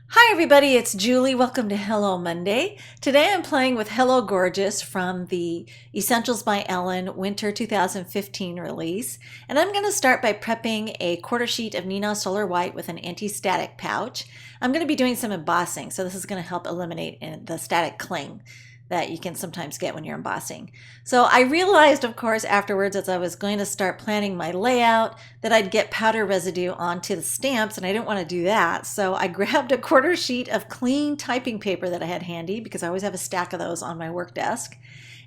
Hi everybody, it's Julie. Welcome to Hello Monday. Today I'm playing with Hello Gorgeous from the Essentials by Ellen Winter 2015 release. And I'm going to start by prepping a quarter sheet of Nina Solar White with an anti-static pouch. I'm going to be doing some embossing, so this is going to help eliminate the static cling that you can sometimes get when you're embossing. So I realized, of course, afterwards as I was going to start planning my layout that I'd get powder residue onto the stamps, and I didn't want to do that. So I grabbed a quarter sheet of clean typing paper that I had handy because I always have a stack of those on my work desk.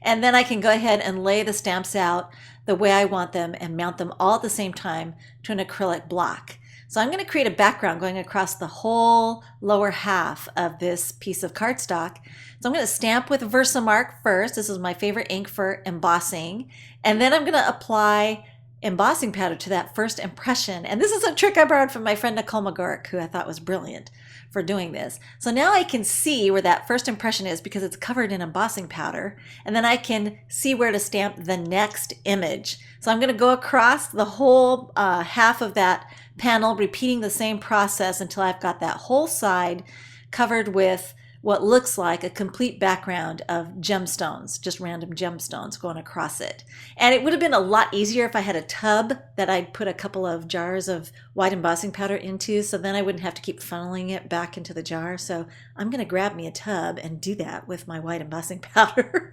And then I can go ahead and lay the stamps out the way I want them and mount them all at the same time to an acrylic block. So I'm going to create a background going across the whole lower half of this piece of cardstock. So I'm going to stamp with Versamark first. This is my favorite ink for embossing. And then I'm going to apply embossing powder to that first impression. And this is a trick I borrowed from my friend Nicole McGurk, who I thought was brilliant for doing this. So now I can see where that first impression is because it's covered in embossing powder. And then I can see where to stamp the next image. So I'm going to go across the whole half of that panel, repeating the same process until I've got that whole side covered with what looks like a complete background of gemstones, just random gemstones going across it. And it would have been a lot easier if I had a tub that I'd put a couple of jars of white embossing powder into, so then I wouldn't have to keep funneling it back into the jar. So I'm going to grab me a tub and do that with my white embossing powder.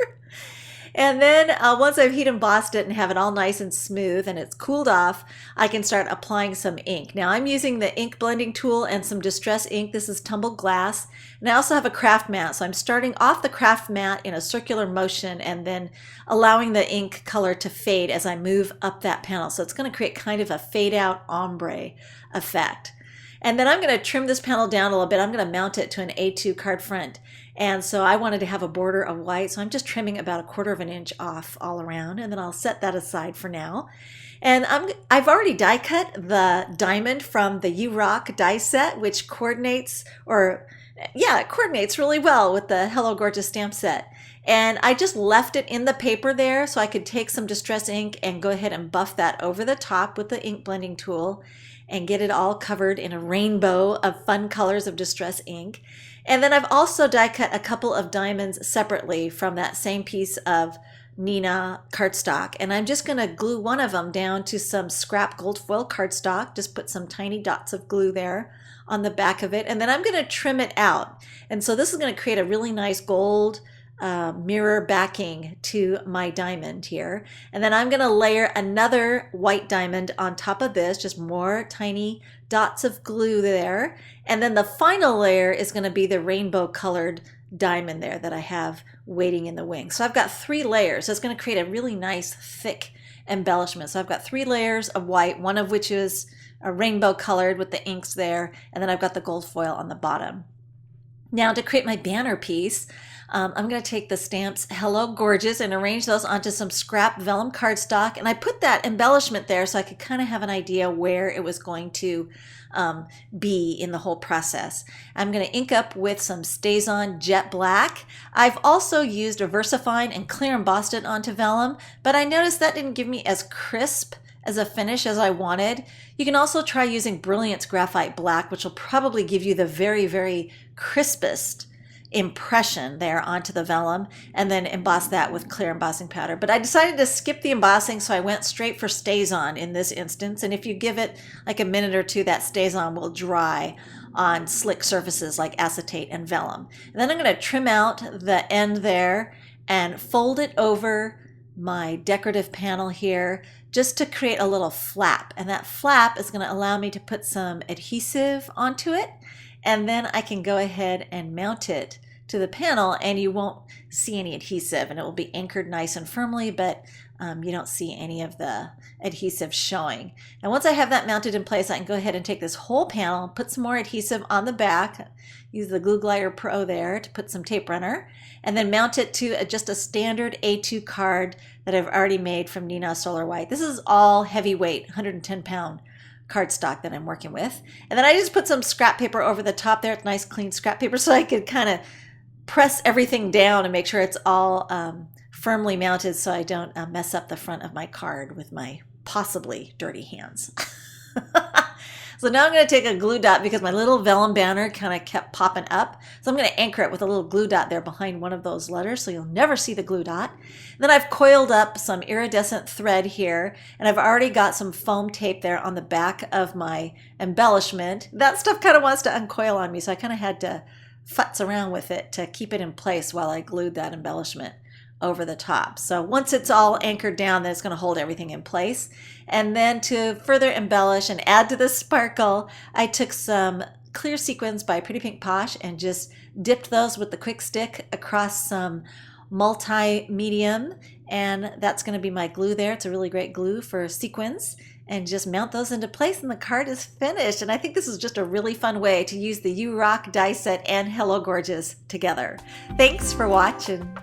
And then once I've heat embossed it and have it all nice and smooth and it's cooled off, I can start applying some ink. Now I'm using the ink blending tool and some distress ink. This is tumbled glass. And I also have a craft mat. So I'm starting off the craft mat in a circular motion and then allowing the ink color to fade as I move up that panel. So it's going to create kind of a fade out ombre effect. And then I'm going to trim this panel down a little bit. I'm going to mount it to an A2 card front. And so I wanted to have a border of white, so I'm just trimming about 1/4 of an inch off all around, and then I'll set that aside for now. And I've already die cut the diamond from the You Rock die set, which coordinates, it coordinates really well with the Hello Gorgeous stamp set. And I just left it in the paper there so I could take some distress ink and go ahead and buff that over the top with the ink blending tool and get it all covered in a rainbow of fun colors of distress ink. And then I've also die cut a couple of diamonds separately from that same piece of Nina cardstock. And I'm just going to glue one of them down to some scrap gold foil cardstock. Just put some tiny dots of glue there on the back of it. And then I'm going to trim it out. And so this is going to create a really nice gold mirror backing to my diamond here. And then I'm going to layer another white diamond on top of this, just more tiny dots of glue there. And then the final layer is going to be the rainbow colored diamond there that I have waiting in the wing. So I've got 3 layers. So it's going to create a really nice thick embellishment. So I've got 3 layers of white, one of which is a rainbow colored with the inks there. And then I've got the gold foil on the bottom. Now to create my banner piece, I'm going to take the stamps Hello Gorgeous and arrange those onto some scrap vellum cardstock. And I put that embellishment there so I could kind of have an idea where it was going to be in the whole process. I'm going to ink up with some StazOn Jet Black. I've also used a VersaFine and clear embossed it onto vellum, but I noticed that didn't give me as crisp as a finish as I wanted. You can also try using Brilliance Graphite Black, which will probably give you the very, very crispest impression there onto the vellum, and then emboss that with clear embossing powder. But I decided to skip the embossing, so I went straight for StazOn in this instance. And if you give it like a minute or two, that StazOn will dry on slick surfaces like acetate and vellum. And then I'm going to trim out the end there and fold it over my decorative panel here just to create a little flap. And that flap is going to allow me to put some adhesive onto it. And then I can go ahead and mount it to the panel and you won't see any adhesive and it will be anchored nice and firmly, but you don't see any of the adhesive showing. And once I have that mounted in place, I can go ahead and take this whole panel, put some more adhesive on the back, use the Glue Glider Pro there to put some tape runner, and then mount it to just a standard A2 card that I've already made from Nina Solar White. This is all heavyweight, 110-pound cardstock that I'm working with. And then I just put some scrap paper over the top there. It's nice clean scrap paper so I could kind of press everything down and make sure it's all firmly mounted so I don't mess up the front of my card with my possibly dirty hands. So now I'm going to take a glue dot because my little vellum banner kind of kept popping up. So I'm going to anchor it with a little glue dot there behind one of those letters so you'll never see the glue dot. And then I've coiled up some iridescent thread here, and I've already got some foam tape there on the back of my embellishment. That stuff kind of wants to uncoil on me, so I kind of had to futz around with it to keep it in place while I glued that embellishment over the top. So once it's all anchored down, then it's going to hold everything in place. And then to further embellish and add to the sparkle, I took some clear sequins by Pretty Pink Posh and just dipped those with the quick stick across some multi-medium, and that's going to be my glue there. It's a really great glue for sequins, and just mount those into place and the card is finished. And I think this is just a really fun way to use the You Rock die set and Hello Gorgeous together. Thanks for watching.